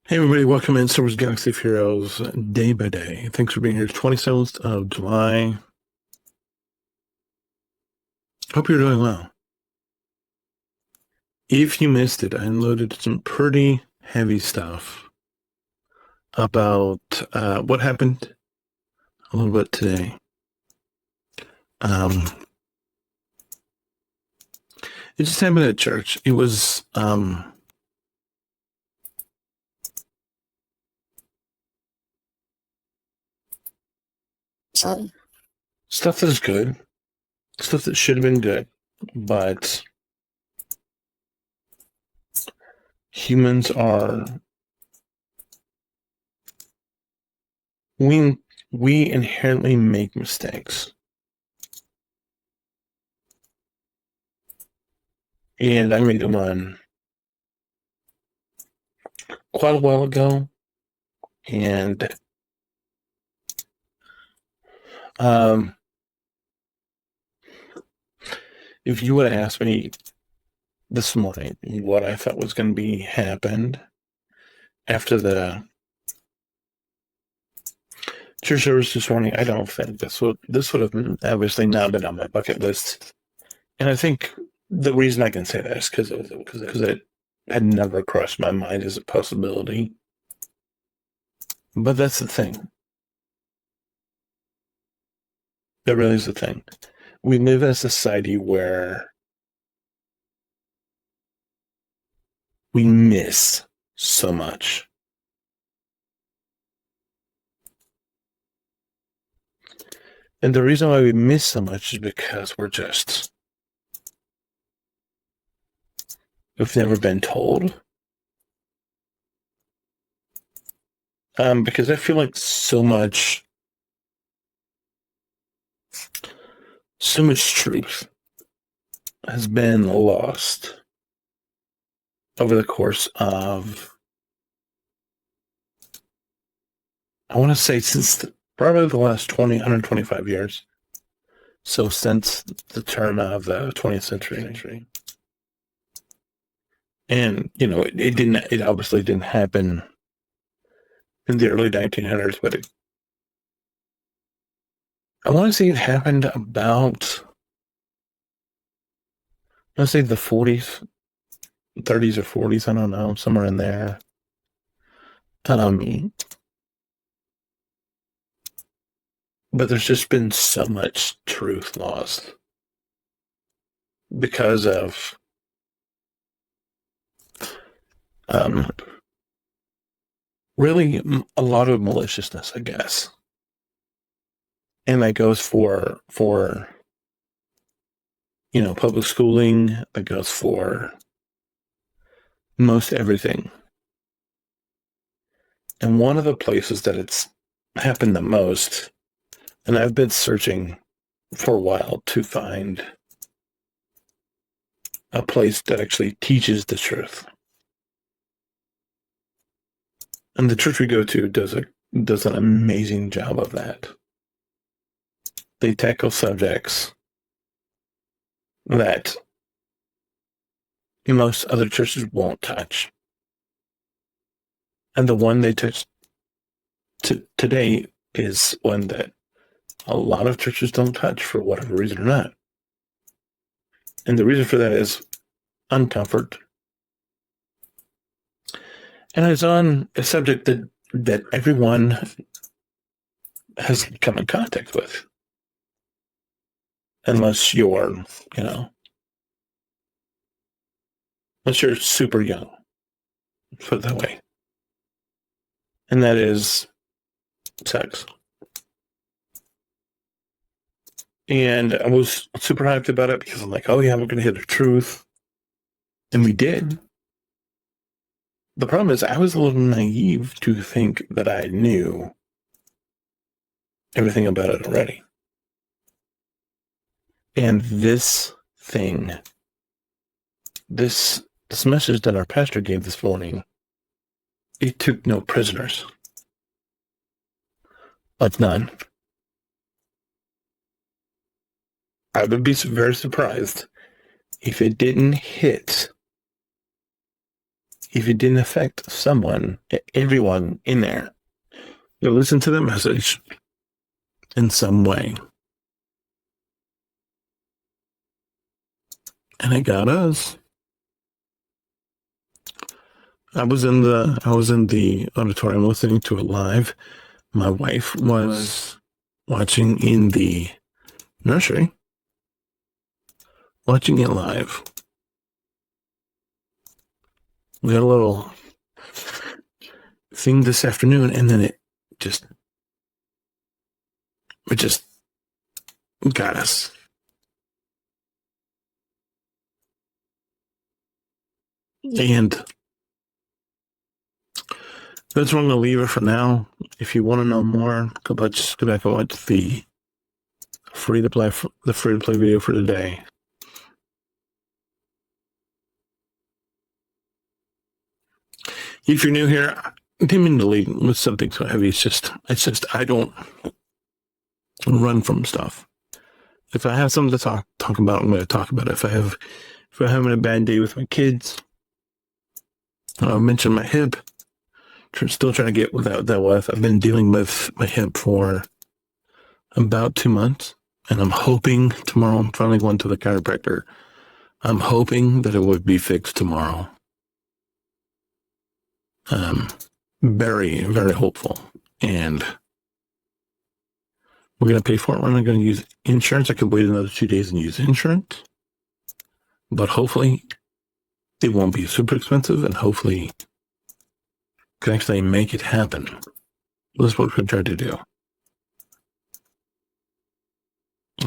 Hey everybody, welcome in Star Wars Galaxy of Heroes day by day. Thanks for being here. It's 27th of July. Hope you're doing well. If you missed it, I unloaded some pretty heavy stuff about what happened a little bit today. Um, it just happened at church. It was Sorry. stuff that is good, stuff that should have been good, but humans are we we inherently make mistakes. And I made one quite a while ago, and um, if you would have asked me this morning what I thought was going to be happened after the church service this morning, I don't think this would have obviously not been on my bucket list. And I think the reason I can say that is because it had never crossed my mind as a possibility. But that's the thing. That really is the thing. We live in a society where we miss so much. And the reason why we miss so much is because we've never been told. Because I feel like so much truth has been lost over the course of, I want to say, since probably the last 125 years. So since the turn of the 20th century. And, it obviously didn't happen in the early 1900s, but I want to say it happened about, let's say the 40s, 30s or 40s, I don't know, somewhere in there. But there's just been so much truth lost because of really a lot of maliciousness, I guess. And that goes for public schooling, that goes for most everything. And one of the places that it's happened the most, and I've been searching for a while to find a place that actually teaches the truth. And the church we go to does an amazing job of that. They tackle subjects that most other churches won't touch. And the one they touched today is one that a lot of churches don't touch for whatever reason or not. And the reason for that is uncomfort. And it's on a subject that everyone has come in contact with. Unless you're, unless you're super young, put it that way. And that is sex. And I was super hyped about it because I'm like, oh yeah, we're going to hit the truth. And we did. The problem is I was a little naive to think that I knew everything about it already. And this message that our pastor gave this morning, it took no prisoners. Like none. I would be very surprised if it didn't hit if it didn't affect someone, everyone in there, you listen to the message in some way. And it got us. I was in the auditorium listening to it live. My wife was watching in the nursery, watching it live. We had a little thing this afternoon, and then it just got us. And that's where I'm going to leave it for now. If you want to know more, just go back and watch the free to play video for today. If you're new here, I didn't mean to lead with something so heavy. It's just I don't run from stuff. If I have something to talk about, I'm going to talk about it. If I'm having a bad day with my kids, I mentioned my hip. Still trying to get without that with. I've been dealing with my hip for about 2 months, and I'm hoping tomorrow. I'm finally going to the chiropractor. I'm hoping that it would be fixed tomorrow. Very, very hopeful, and we're going to pay for it. We're not going to use insurance. I could wait another 2 days and use insurance, but hopefully it won't be super expensive, and hopefully can actually make it happen. That's what we're going to try to do.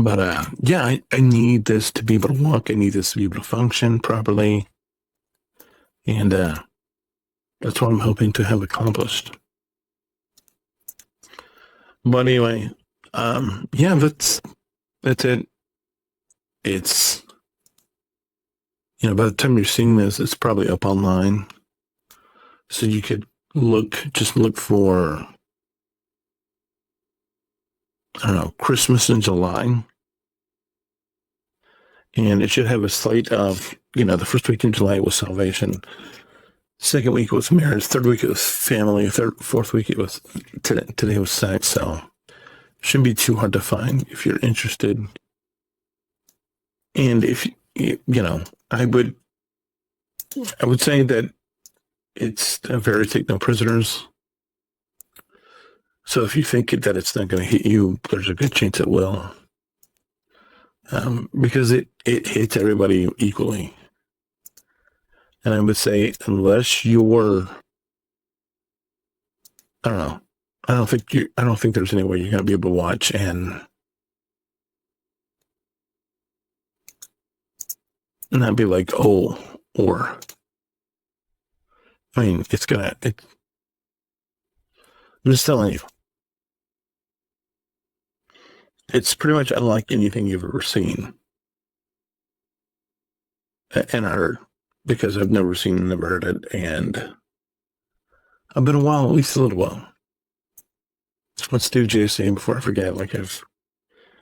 But yeah, I need this to be able to walk. I need this to be able to function properly, and that's what I'm hoping to have accomplished. But anyway, yeah, that's it. It's, by the time you're seeing this, it's probably up online, so you could look for, I don't know, Christmas in July, and it should have a slate of, the first week in July was salvation, second week was marriage, third week it was family, fourth week it was today was sex. So shouldn't be too hard to find if you're interested. And if I would say that it's a very take no prisoners. So if you think that it's not going to hit you, there's a good chance it will, because it hits everybody equally. And I would say, unless you're, I don't know, I don't think there's any way you're going to be able to watch and not be like, oh, or, I mean, I'm just telling you, it's pretty much unlike anything you've ever seen and heard, because I've never seen and never heard it, and I've been a while, at least a little while. Let's do JC before I forget. Like, I've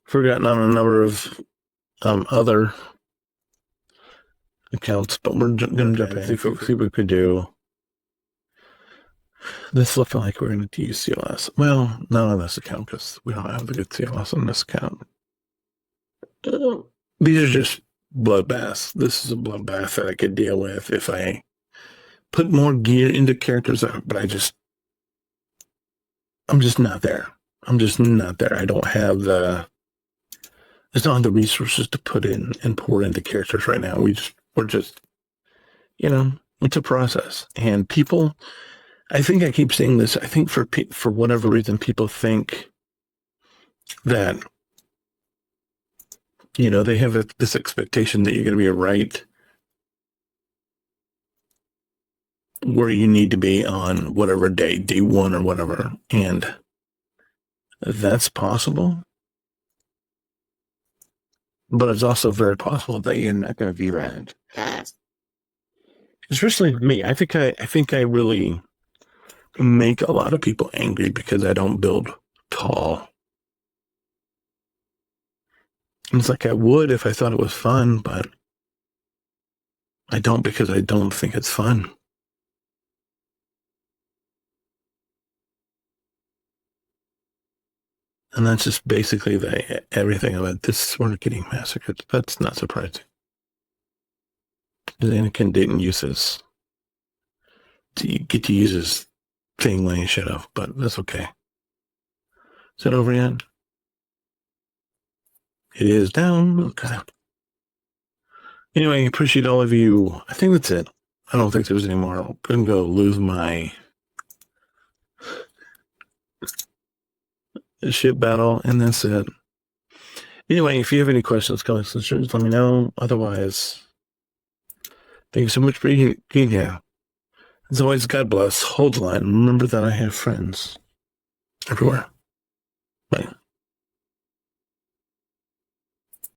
forgotten on a number of other accounts, but we're going to jump in, see what we could do. This looks like we're going to use CLS. Well, not on this account, because we don't have the good CLS on this account. These are just bloodbaths. This is a bloodbath that I could deal with if I put more gear into characters, but I'm just not there. I'm just not there. I don't have I don't have the resources to put in and pour into characters right now. We're just, it's a process. And people, I think I keep saying this, I think for whatever reason, people think that, they have this expectation that you're going to be right where you need to be on whatever day one or whatever. And that's possible. But it's also very possible that you're not going to be right. Especially me. I think I really make a lot of people angry because I don't build tall. And it's like I would if I thought it was fun, but I don't, because I don't think it's fun. And that's just basically everything about this sort of getting massacred. That's not surprising. Because Anakin didn't use his get to use his thing when he should have, but that's okay. Is that over yet? It is down. Okay. Anyway, appreciate all of you. I think that's it. I don't think there's any more. I'm gonna go lose my ship battle, and that's it. Anyway, if you have any questions, comments, concerns, let me know. Otherwise, thank you so much for being here. As always, God bless. Hold the line. Remember that I have friends everywhere. Bye.